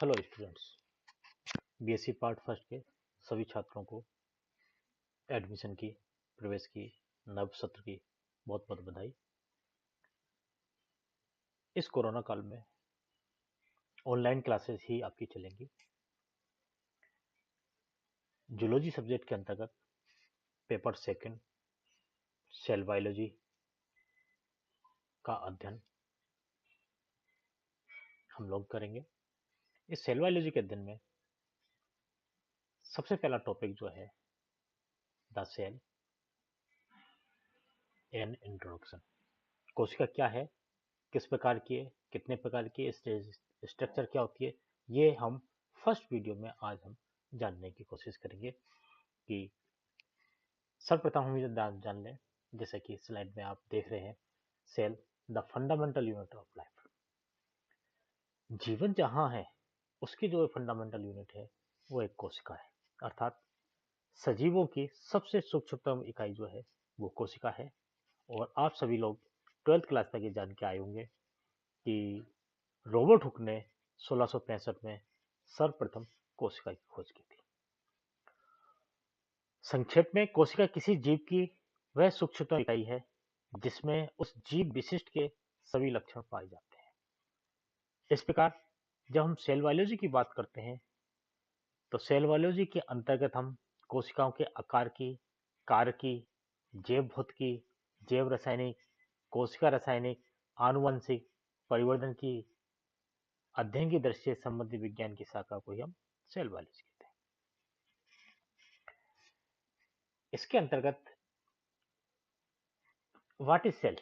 Hello students, BSc part first के सभी छात्रों को एडमिशन की, प्रवेश की, नव सत्र की बहुत बहुत बधाई। इस कोरोना काल में ऑनलाइन क्लासेस ही आपकी चलेंगी। जूलॉजी सब्जेक्ट के अंतर्गत पेपर सेकंड सेल बायोलॉजी का अध्ययन हम लोग करेंगे। इस सेल बायोलॉजी के अध्ययन में सबसे पहला टॉपिक जो है द सेल एन इंट्रोडक्शन। कोशिका क्या है, किस प्रकार की है, कितने प्रकार की स्ट्रक्चर क्या होती है, ये हम फर्स्ट वीडियो में आज हम जानने की कोशिश करेंगे। कि सर्वप्रथम हम ये जान लें, जैसे कि स्लाइड में आप देख रहे हैं, cell the fundamental unit of life. जीवन जहां है उसकी जो फंडामेंटल यूनिट है वो एक कोशिका है, अर्थात सजीवों की सबसे सूक्ष्मतम इकाई जो है वो कोशिका है। और आप सभी लोग 12th क्लास तक ये जान के आए होंगे कि रॉबर्ट हुक ने 1665 में सर्वप्रथम कोशिका की खोज की थी। संक्षेप में, कोशिका किसी जीव की वह सूक्ष्मतम इकाई है जिसमें उस जीव विशिष्ट के सभी लक्षण पाए जाते हैं। इस प्रकार जब हम सेल बायोलॉजी की बात करते हैं तो सेल बायोलॉजी के अंतर्गत हम कोशिकाओं के आकार की, कार्य की, जैव भौतिकी, जैव रासायनिक, कोशिका रासायनिक, आनुवंशिक परिवर्धन की अध्ययन की दृष्टि से संबंधित विज्ञान की शाखा को ही हम सेल बायोलॉजी कहते हैं। इसके अंतर्गत what is cell?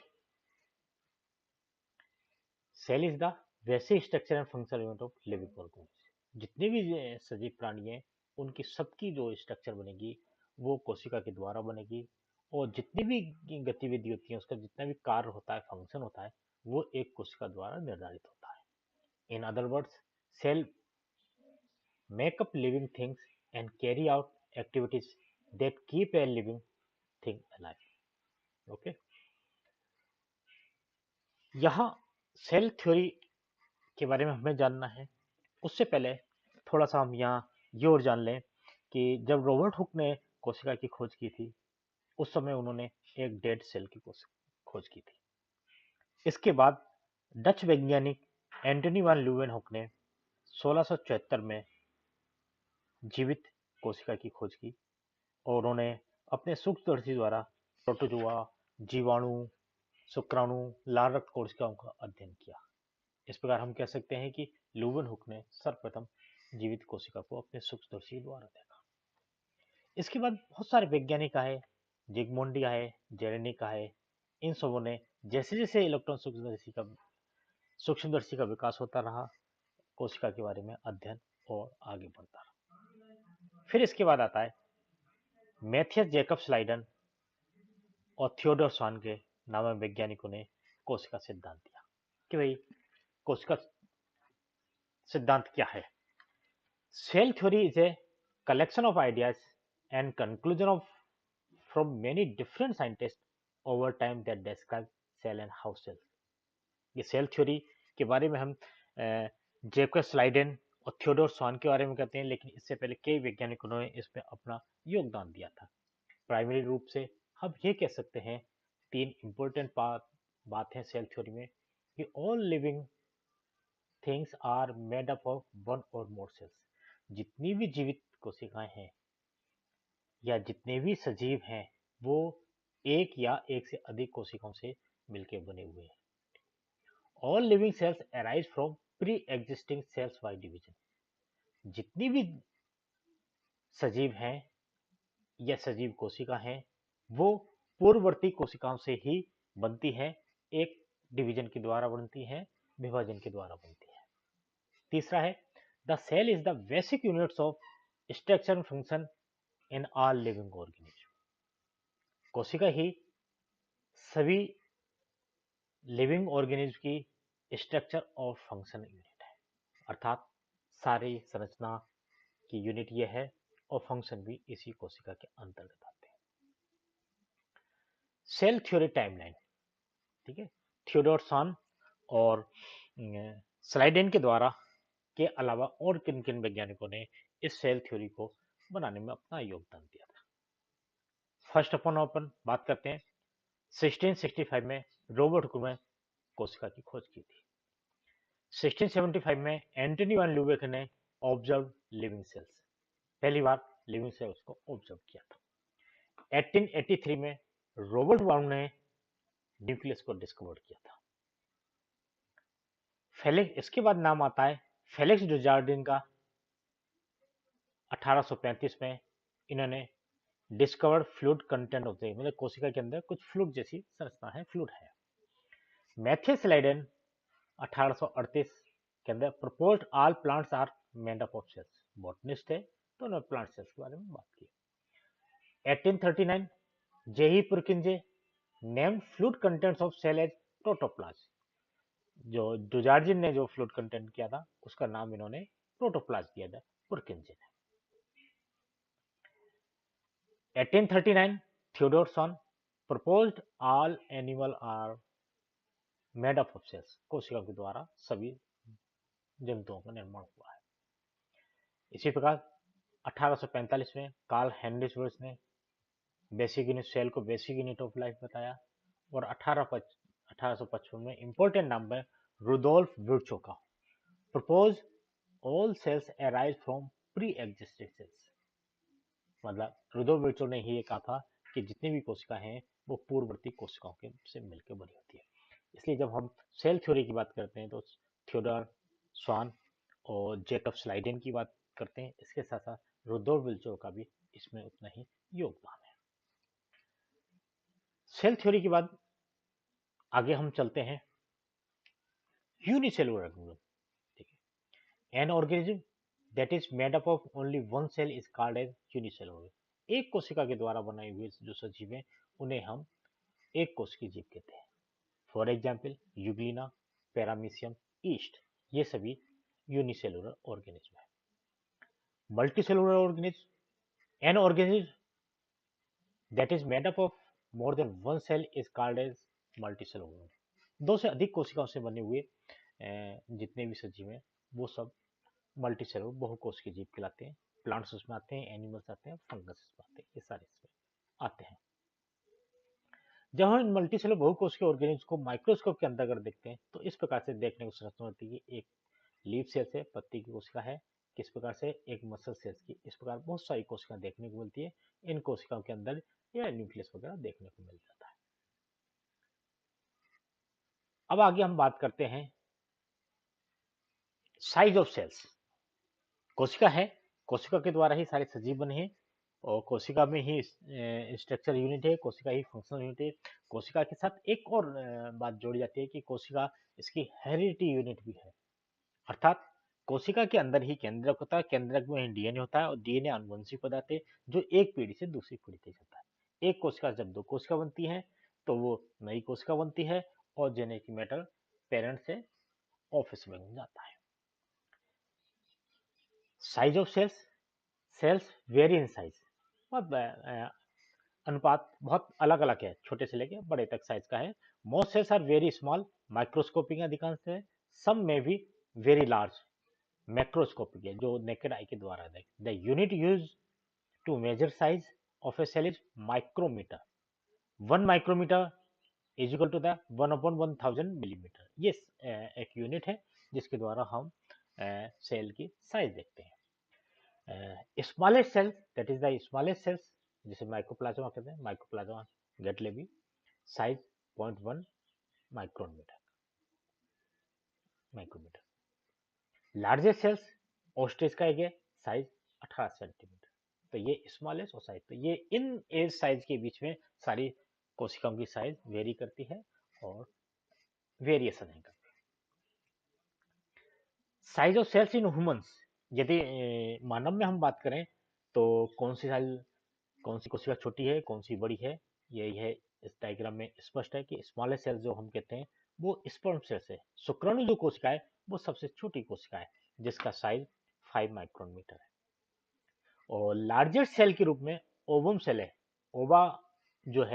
Cell is the basic structure and functional unit of living organism. जितने भी सजीव प्राणी हैं उनकी सबकी जो स्ट्रक्चर बनेगी वो कोशिका के द्वारा बनेगी। और जितनी भी गतिविधि होती है, उसका जितना भी कार्य होता है, फंक्शन होता है, वो एक कोशिका द्वारा निर्धारित होता है। In other words, cell make up living things and carry out activities that keep a living thing alive. Okay, यहाँ सेल थ्योरी के बारे में हमें जानना है। उससे पहले थोड़ा सा हम यहाँ ये और जान लें कि जब रॉबर्ट हुक ने कोशिका की खोज की थी उस समय उन्होंने एक डेड सेल की खोज की थी। इसके बाद डच वैज्ञानिक एंटनी वान ल्यूवेनहुक ने 1674 में जीवित कोशिका की खोज की और उन्होंने अपने सूक्ष्मदर्शी द्वारा प्रोटोजोआ, जीवाणु, शुक्राणु, लाल रक्त कोशिकाओं का अध्ययन किया। इस प्रकार हम कह सकते हैं कि ल्यूवेनहुक ने सर्वप्रथम जीवित कोशिका को अपने सूक्ष्मदर्शी द्वारा देखा। इसके बाद बहुत सारे वैज्ञानिक आए, जिगमुंडी आए, जेरेनिक आए। इन सबों ने जैसे जैसे इलेक्ट्रॉन सूक्ष्मदर्शी का विकास होता रहा, कोशिका के बारे में अध्ययन और आगे बढ़ता रहा। फिर इसके बाद आता है मैथियस जैकब स्लाइडन और थियोडोर स्वान के नामक वैज्ञानिकों ने कोशिका सिद्धांत दिया कि भाई कोशिका सिद्धांत क्या है। Cell theory is a collection of ideas and conclusion of from many different scientists over time that describe cell and how cell। ये सेल थ्योरी के बारे में हम जेकब स्लाइडेन और थियोडोर स्वान के बारे में कहते हैं, लेकिन इससे पहले कई वैज्ञानिकों ने इसमें अपना योगदान दिया था। प्राइमरी रूप से हम ये कह सकते हैं, तीन इंपॉर्टेंट बात है सेल थ्योरी में, कि all living things are made up of one or more sales. जितनी भी जीवित कोशिकाएं हैं या जितने भी सजीव हैं वो एक या एक से अधिक कोशिकाओं से मिलकर बने हुए हैं। All living cells arise from pre existing sales by division. जितनी भी सजीव हैं या सजीव कोशिका हैं वो पूर्ववर्ती कोशिकाओं से ही बनती है, एक डिवीजन के द्वारा बनती है, विभाजन के द्वारा बनती है। तीसरा है the cell is the basic units of structure and function in all living organism. कोशिका ही सभी लिविंग ऑर्गेनिज्म की स्ट्रक्चर और फंक्शन यूनिट है, अर्थात सारी संरचना की यूनिट ये है और फंक्शन भी इसी कोशिका के अंतर्गत आते हैं। सेल थ्योरी टाइमलाइन, ठीक है, थियोडोर स्वान और स्लाइडेन के द्वारा के अलावा और किन किन वैज्ञानिकों ने इस सेल थ्योरी को बनाने में अपना योगदान दिया था। फर्स्ट अपन बात करते हैं 1665 में रॉबर्ट हुक ने कोशिका की खोज की थी। 1675 में एंटनी वैन ल्यूवेक ने ऑब्जर्व लिविंग सेल्स, पहली बार लिविंग सेल्स को ऑब्जर्व किया था। 1883 में रॉबर्ट ब्राउन ने न्यूक्लियस को डिस्कवर किया था। फेलिक्स, इसके बाद नाम आता है फेलिक्स डुजार्डिन का। 1835 में इन्होंने डिस्कवर्ड फ्लूइड कंटेंट होते हैं, मतलब कोशिका के अंदर कुछ फ्लूइड जैसी संरचना है, फ्लूइड है। मैथियस लाइडेन 1838 के अंदर proposed all plants are made up of cells, botanist थे तो उन्होंने प्लांट सेल्स के बारे में बात की। 1839 J E Purkinje named fluid contents of cell as protoplasm, जो डुजार्जिन ने जो फ्लूइड कंटेंट किया था उसका नाम इन्होंने प्रोटोप्लाज्म दिया था पुरकिंजे ने। 1839 Theodor Schwann proposed all animal are made up of cells, कोशिका के द्वारा सभी जंतुओं का निर्माण हुआ है। इसी प्रकार 1845 में कार्ल हेनरिच वर्स ने बेसिक यूनिट सेल को बेसिक यूनिट ऑफ लाइफ बताया, और 1855 में इंपॉर्टेंट नंबर रुडोल्फ विर्चो का propose all cells arise from pre existing cells, मतलब रुडोल्फ विर्चो ने ही ये कहा था कि जितनी भी कोशिका हैं वो पूर्ववर्ती कोशिकाओं के से मिलकर बनी होती है। इसलिए जब हम सेल थ्योरी की बात करते हैं तो थियोडोर स्वान और जेकब स्लाइडेन की बात करते हैं, इसके साथ साथ रुडोल्फ विर्चो का भी इसमें उतना ही योगदान है। सेल थ्योरी के बाद आगे हम चलते हैं यूनिसेलुलर ऑर्गेनिज्म। ठीक है, an organism that is made up of only one cell is called as unicellular. एक कोशिका के द्वारा बनाए हुए जो सजीव हैं उन्हें हम एक कोशिकीय जीव कहते हैं। For example euglena, paramecium, yeast, ये सभी यूनिसेलुलर ऑर्गेनिज्म है। Multicellular organism, an organism that is made up of more than one cell is called as multicellular. दो से अधिक कोशिकाओं से बने हुए जितने भी सजीव हैं वो सब मल्टीसेलुलर बहुकोशिकीय जीव कहलाते हैं। प्लांट्स उसमें आते हैं, एनिमल्स आते हैं, फंगस उसमें आते हैं, ये सारे इसमें आते हैं। जब हम इन मल्टीसेलुलर बहुकोशिकीय ऑर्गेनिज्म को माइक्रोस्कोप के अंदर अगर देखते हैं तो इस प्रकार से देखने को संरचना होती है कि एक लीफ सेल से पत्ती की कोशिका है, किस प्रकार से एक मसल सेल्स की, इस प्रकार बहुत सारी कोशिकाएं देखने को मिलती है। इन कोशिकाओं के अंदर या न्यूक्लियस वगैरह देखने को मिल जाता है। अब आगे हम बात करते हैं साइज ऑफ सेल्स। कोशिका है, कोशिका के द्वारा ही सारे सजीव बने हैं, और कोशिका में ही स्ट्रक्चर यूनिट है, कोशिका ही फंक्शनल यूनिट है। कोशिका के साथ एक और बात जोड़ी जाती है कि कोशिका इसकी हेरिडिटी यूनिट भी है, अर्थात कोशिका के अंदर ही केंद्रक होता है, केंद्रक में ही डीएनए होता है, और डीएनए आनुवंशिक पदार्थ है जो एक पीढ़ी से दूसरी पीढ़ी तक जाता है। एक कोशिका जब दो कोशिका बनती है तो वो नई कोशिका बनती है, और जेनेटिक मैटर पेरेंट से ऑफस्प्रिंग बन जाता है। Size of cells, cells vary in size, बहुत अनुपात बहुत अलग अलग है, छोटे से लेके बड़े तक साइज का है। Most cells are very small, microscopic अधिकांश है, सम में भी वेरी लार्ज, मैक्रोस्कोपिक है जो नेकेड आई के द्वारा देख। The unit use to measure size of a cell is micrometre. 1 micrometre is equal to the 1/1000 millimetre. ये एक यूनिट है जिसके द्वारा हम सेल की साइज देखते हैं। Smallest cells that is the smallest cells जिसे माइक्रोप्लाज्मा कहते हैं, माइक्रोप्लाज्मा गेट लेबी, size 0.1 micrometre. Largest cells ostrich का है, साइज 18 सेंटीमीटर। तो ये स्मॉलेस्ट और साइज, तो ये इन एज साइज के बीच में सारी कोशिकाओं की साइज वेरी करती है और वेरिएशन है करती है। Size of cells in humans, यदि मानव में हम बात करें तो कौन सी साइज, कौन सी कोशिका छोटी है, कौन सी बड़ी है, यही है इस डायग्राम में स्पष्ट है कि स्मॉलेस्ट सेल्स जो हम कहते हैं वो स्पर्म सेल्स है। शुक्राणु जो कोशिका है वो सबसे छोटी कोशिका है जिसका साइज 5 माइक्रोन मीटर है। और लार्जेस्ट सेल के रूप में ओवम सेल है। ओवा जो है